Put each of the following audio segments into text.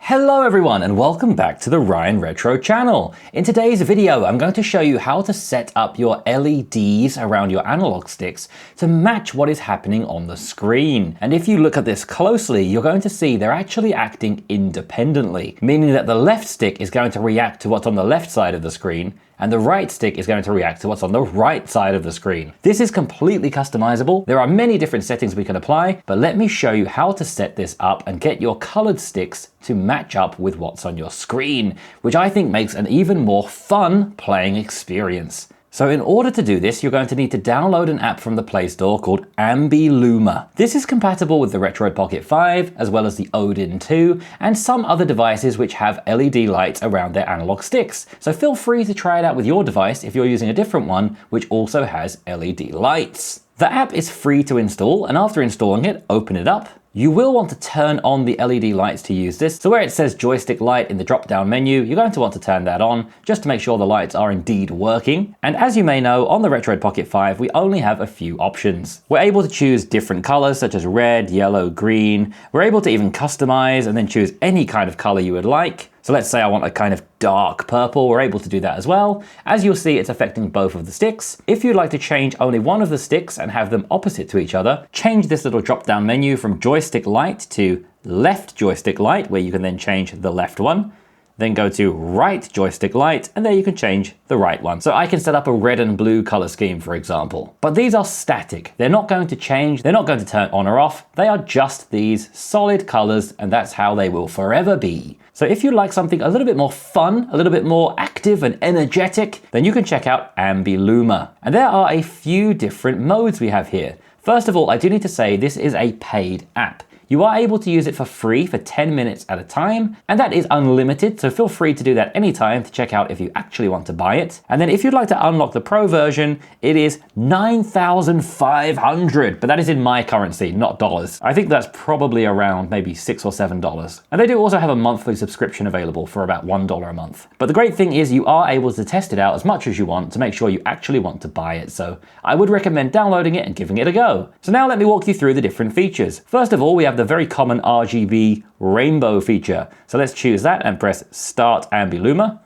Hello everyone and welcome back to the Ryan Retro channel. In today's video, I'm going to show you how to set up your LEDs around your analog sticks to match what is happening on the screen. And if you look at this closely, you're going to see they're actually acting independently, meaning that the left stick is going to react to what's on the left side of the screen, and the right stick is going to react to what's on the right side of the screen. This is completely customizable. There are many different settings we can apply, but let me show you how to set this up and get your colored sticks to match up with what's on your screen, which I think makes an even more fun playing experience. So in order to do this, you're going to need to download an app from the Play Store called AmbiLuma. This is compatible with the Retroid Pocket 5, as well as the Odin 2, and some other devices which have LED lights around their analog sticks. So feel free to try it out with your device if you're using a different one, which also has LED lights. The app is free to install, and after installing it, open it up. You will want to turn on the LED lights to use this. So where it says joystick light in the drop-down menu, you're going to want to turn that on just to make sure the lights are indeed working. And as you may know, on the Retroid Pocket 5, we only have a few options. We're able to choose different colors such as red, yellow, green. We're able to even customize and then choose any kind of color you would like. So let's say I want a kind of dark purple, we're able to do that as well. As you'll see, it's affecting both of the sticks. If you'd like to change only one of the sticks and have them opposite to each other, change this little drop-down menu from joystick light to left joystick light, where you can then change the left one. Then go to right joystick light, and there you can change the right one. So I can set up a red and blue color scheme, for example. But these are static. They're not going to change. They're not going to turn on or off. They are just these solid colors, and that's how they will forever be. So if you'd like something a little bit more fun, a little bit more active and energetic, then you can check out AmbiLuma. And there are a few different modes we have here. First of all, I do need to say this is a paid app. You are able to use it for free for 10 minutes at a time, and that is unlimited, so feel free to do that anytime to check out if you actually want to buy it. And then if you'd like to unlock the pro version, it is 9,500, but that is in my currency, not dollars. I think that's probably around maybe $6 or $7. And they do also have a monthly subscription available for about $1 a month. But the great thing is you are able to test it out as much as you want to make sure you actually want to buy it, so I would recommend downloading it and giving it a go. So now let me walk you through the different features. First of all, we have the very common RGB rainbow feature. So let's choose that and press Start AmbiLuma.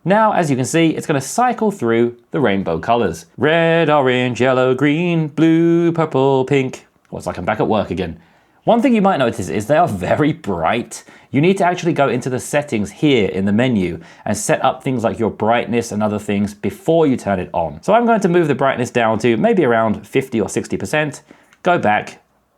Now, as you can see, it's going to cycle through the rainbow colors. Red, orange, yellow, green, blue, purple, pink. Well, it's like I'm back at work again. One thing you might notice is they are very bright. You need to actually go into the settings here in the menu and set up things like your brightness and other things before you turn it on. So I'm going to move the brightness down to maybe around 50 or 60%, go back,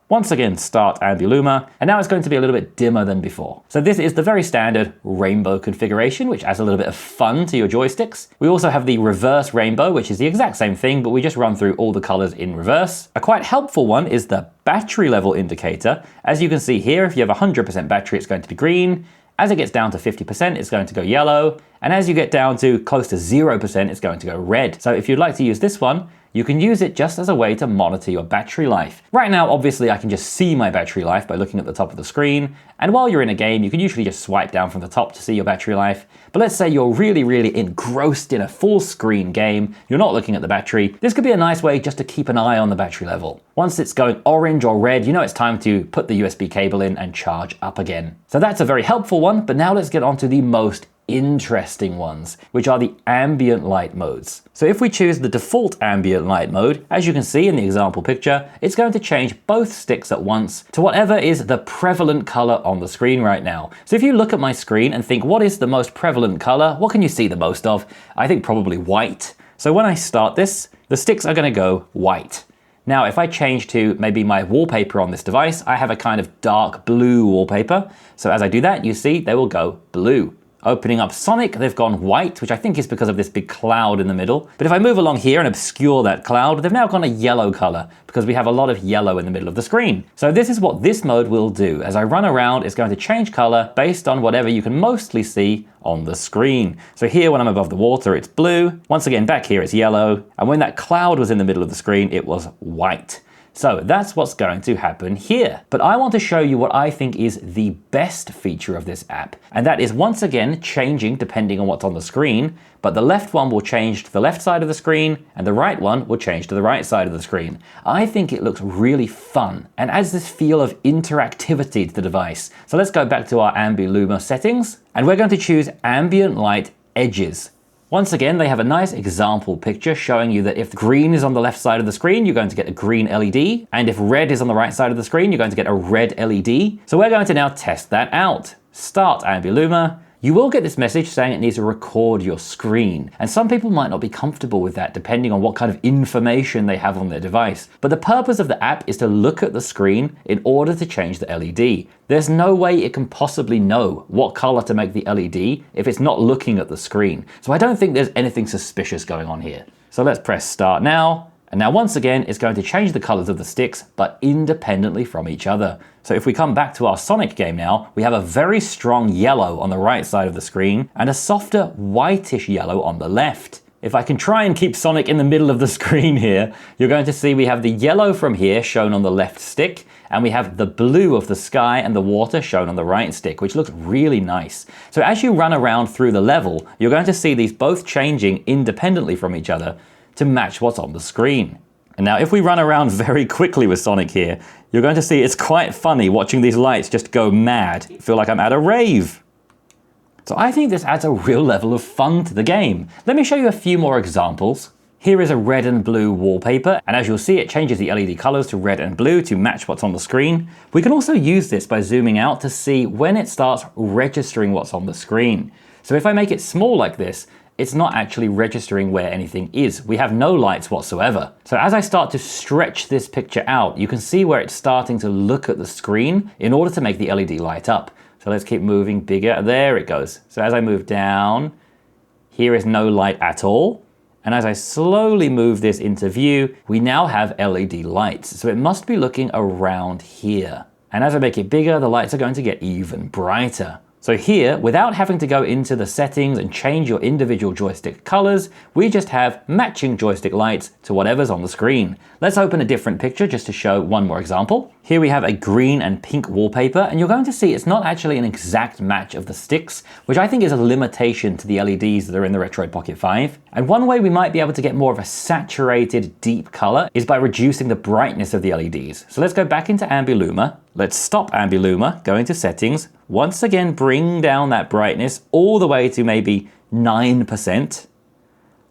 once again, start AmbiLuma, and now it's going to be a little bit dimmer than before. So this is the very standard rainbow configuration, which adds a little bit of fun to your joysticks. We also have the reverse rainbow, which is the exact same thing, but we just run through all the colors in reverse. A quite helpful one is the battery level indicator. As you can see here, if you have 100% battery, it's going to be green. As it gets down to 50%, it's going to go yellow. And as you get down to close to 0%, it's going to go red. So if you'd like to use this one, you can use it just as a way to monitor your battery life. Right now, obviously, I can just see my battery life by looking at the top of the screen. And while you're in a game, you can usually just swipe down from the top to see your battery life. But let's say you're really engrossed in a full screen game, you're not looking at the battery. This could be a nice way just to keep an eye on the battery level. Once it's going orange or red, you know it's time to put the USB cable in and charge up again. So that's a very helpful one, but now let's get on to the most interesting ones, which are the ambient light modes. So if we choose the default ambient light mode, as you can see in the example picture, it's going to change both sticks at once to whatever is the prevalent color on the screen right now. So if you look at my screen and think, what is the most prevalent color? What can you see the most of? I think probably white. So when I start this, the sticks are going to go white. Now, if I change to maybe my wallpaper on this device, I have a kind of dark blue wallpaper. So as I do that, you see they will go blue. Opening up Sonic, they've gone white, which I think is because of this big cloud in the middle. But if I move along here and obscure that cloud, they've now gone a yellow color because we have a lot of yellow in the middle of the screen. So this is what this mode will do. As I run around, it's going to change color based on whatever you can mostly see on the screen. So here, when I'm above the water, it's blue. Once again, back here, it's yellow. And when that cloud was in the middle of the screen, it was white. So that's what's going to happen here. But I want to show you what I think is the best feature of this app. And that is once again changing depending on what's on the screen, but the left one will change to the left side of the screen and the right one will change to the right side of the screen. I think it looks really fun and adds this feel of interactivity to the device. So let's go back to our AmbiLuma settings and we're going to choose ambient light edges. Once again, they have a nice example picture showing you that if green is on the left side of the screen, you're going to get a green LED. And if red is on the right side of the screen, you're going to get a red LED. So we're going to now test that out. Start AmbiLuma. You will get this message saying it needs to record your screen. And some people might not be comfortable with that depending on what kind of information they have on their device. But the purpose of the app is to look at the screen in order to change the LED. There's no way it can possibly know what color to make the LED if it's not looking at the screen. So I don't think there's anything suspicious going on here. So let's press start now. And now once again, it's going to change the colors of the sticks, but independently from each other. So if we come back to our Sonic game now, we have a very strong yellow on the right side of the screen and a softer whitish yellow on the left. If I can try and keep Sonic in the middle of the screen here, you're going to see we have the yellow from here shown on the left stick, and we have the blue of the sky and the water shown on the right stick, which looks really nice. So as you run around through the level, you're going to see these both changing independently from each other to match what's on the screen. And now if we run around very quickly with Sonic here, you're going to see it's quite funny watching these lights just go mad. I feel like I'm at a rave. So I think this adds a real level of fun to the game. Let me show you a few more examples. Here is a red and blue wallpaper, and as you'll see, it changes the LED colors to red and blue to match what's on the screen. We can also use this by zooming out to see when it starts registering what's on the screen. So if I make it small like this, it's not actually registering where anything is. We have no lights whatsoever. So as I start to stretch this picture out, you can see where it's starting to look at the screen in order to make the LED light up. So let's keep moving bigger. There it goes. So as I move down, here is no light at all. And as I slowly move this into view, we now have LED lights. So it must be looking around here. And as I make it bigger, the lights are going to get even brighter. So here, without having to go into the settings and change your individual joystick colors, we just have matching joystick lights to whatever's on the screen. Let's open a different picture just to show one more example. Here we have a green and pink wallpaper, and you're going to see it's not actually an exact match of the sticks, which I think is a limitation to the LEDs that are in the Retroid Pocket 5. And one way we might be able to get more of a saturated, deep color is by reducing the brightness of the LEDs. So let's go back into AmbiLuma. Let's stop AmbiLuma, go into settings. Once again, bring down that brightness all the way to maybe 9%.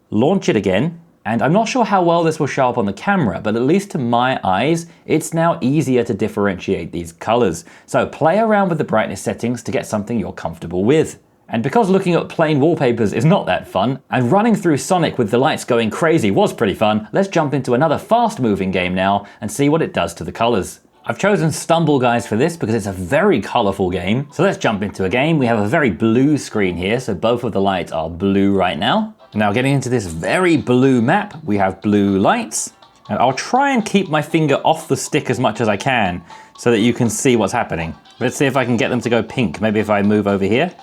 Launch it again. And I'm not sure how well this will show up on the camera, but at least to my eyes, it's now easier to differentiate these colors. So play around with the brightness settings to get something you're comfortable with. And because looking at plain wallpapers is not that fun, and running through Sonic with the lights going crazy was pretty fun, let's jump into another fast-moving game now and see what it does to the colors. I've chosen Stumble Guys for this because it's a very colorful game. So let's jump into a game. We have a very blue screen here, so both of the lights are blue right now. Now getting into this very blue map, we have blue lights. And I'll try and keep my finger off the stick as much as I can so that you can see what's happening. Let's see if I can get them to go pink. Maybe if I move over here.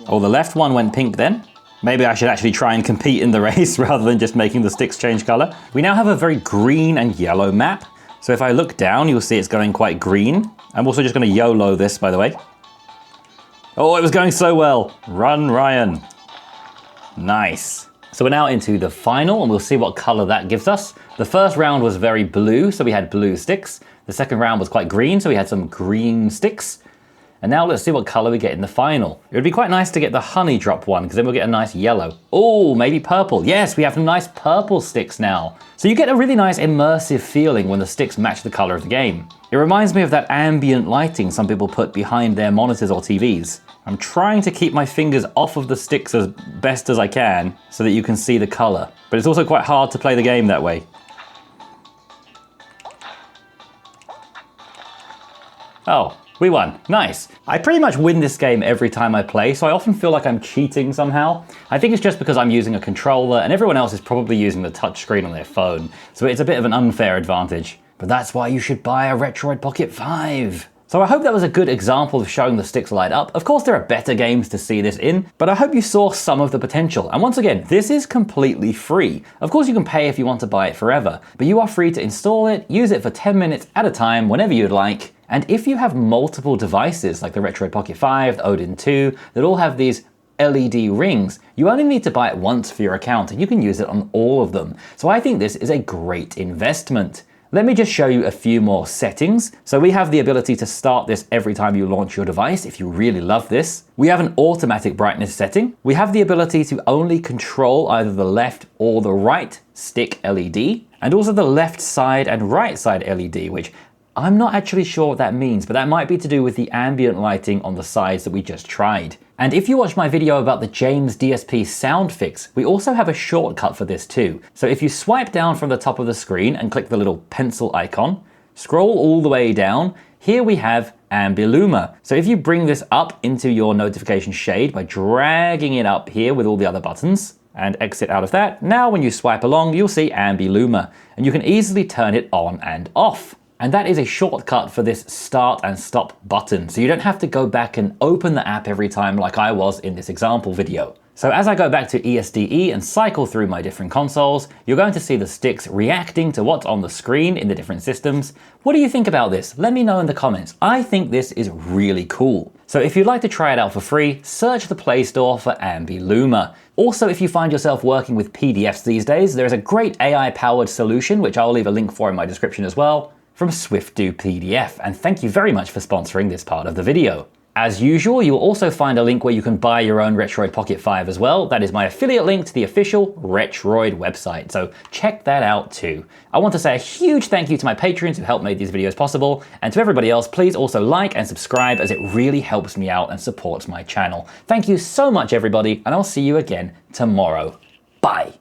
Oh, the left one went pink then. Maybe I should actually try and compete in the race rather than just making the sticks change color. We now have a very green and yellow map. So if I look down, you'll see it's going quite green. I'm also just going to YOLO this, by the way. Oh, it was going so well. Run, Ryan. Nice. So we're now into the final, and we'll see what color that gives us. The first round was very blue, so we had blue sticks. The second round was quite green, so we had some green sticks. And now let's see what color we get in the final. It would be quite nice to get the honey drop one, because then we'll get a nice yellow. Oh, maybe purple. Yes, we have some nice purple sticks now. So you get a really nice immersive feeling when the sticks match the color of the game. It reminds me of that ambient lighting some people put behind their monitors or TVs. I'm trying to keep my fingers off of the sticks as best as I can so that you can see the color. But it's also quite hard to play the game that way. Oh. We won. Nice. I pretty much win this game every time I play, so I often feel like I'm cheating somehow. I think it's just because I'm using a controller and everyone else is probably using the touchscreen on their phone, so it's a bit of an unfair advantage. But that's why you should buy a Retroid Pocket 5. So I hope that was a good example of showing the sticks light up. Of course, there are better games to see this in, but I hope you saw some of the potential. And once again, this is completely free. Of course, you can pay if you want to buy it forever, but you are free to install it, use it for 10 minutes at a time, whenever you'd like. And if you have multiple devices like the Retroid Pocket 5, the Odin 2, that all have these LED rings, you only need to buy it once for your account and you can use it on all of them. So I think this is a great investment. Let me just show you a few more settings. So we have the ability to start this every time you launch your device if you really love this. We have an automatic brightness setting. We have the ability to only control either the left or the right stick LED, and also the left side and right side LED, which I'm not actually sure what that means, but that might be to do with the ambient lighting on the sides that we just tried. And if you watched my video about the James DSP sound fix, we also have a shortcut for this too. So if you swipe down from the top of the screen and click the little pencil icon, scroll all the way down, here we have AmbiLuma. So if you bring this up into your notification shade by dragging it up here with all the other buttons, and exit out of that, now when you swipe along, you'll see AmbiLuma, and you can easily turn it on and off. And that is a shortcut for this start and stop button, so you don't have to go back and open the app every time like I was in this example video. So as I go back to ESDE and cycle through my different consoles, you're going to see the sticks reacting to what's on the screen in the different systems. What do you think about this? Let me know in the comments. I think this is really cool. So if you'd like to try it out for free, search the Play Store for AmbiLuma. Also, if you find yourself working with PDFs these days, there is a great AI-powered solution, which I'll leave a link for in my description as well, from SwiftDo PDF, and thank you very much for sponsoring this part of the video. As usual, you'll also find a link where you can buy your own Retroid Pocket 5 as well. That is my affiliate link to the official Retroid website, so check that out too. I want to say a huge thank you to my patrons who helped make these videos possible, and to everybody else, please also like and subscribe as it really helps me out and supports my channel. Thank you so much everybody, and I'll see you again tomorrow. Bye!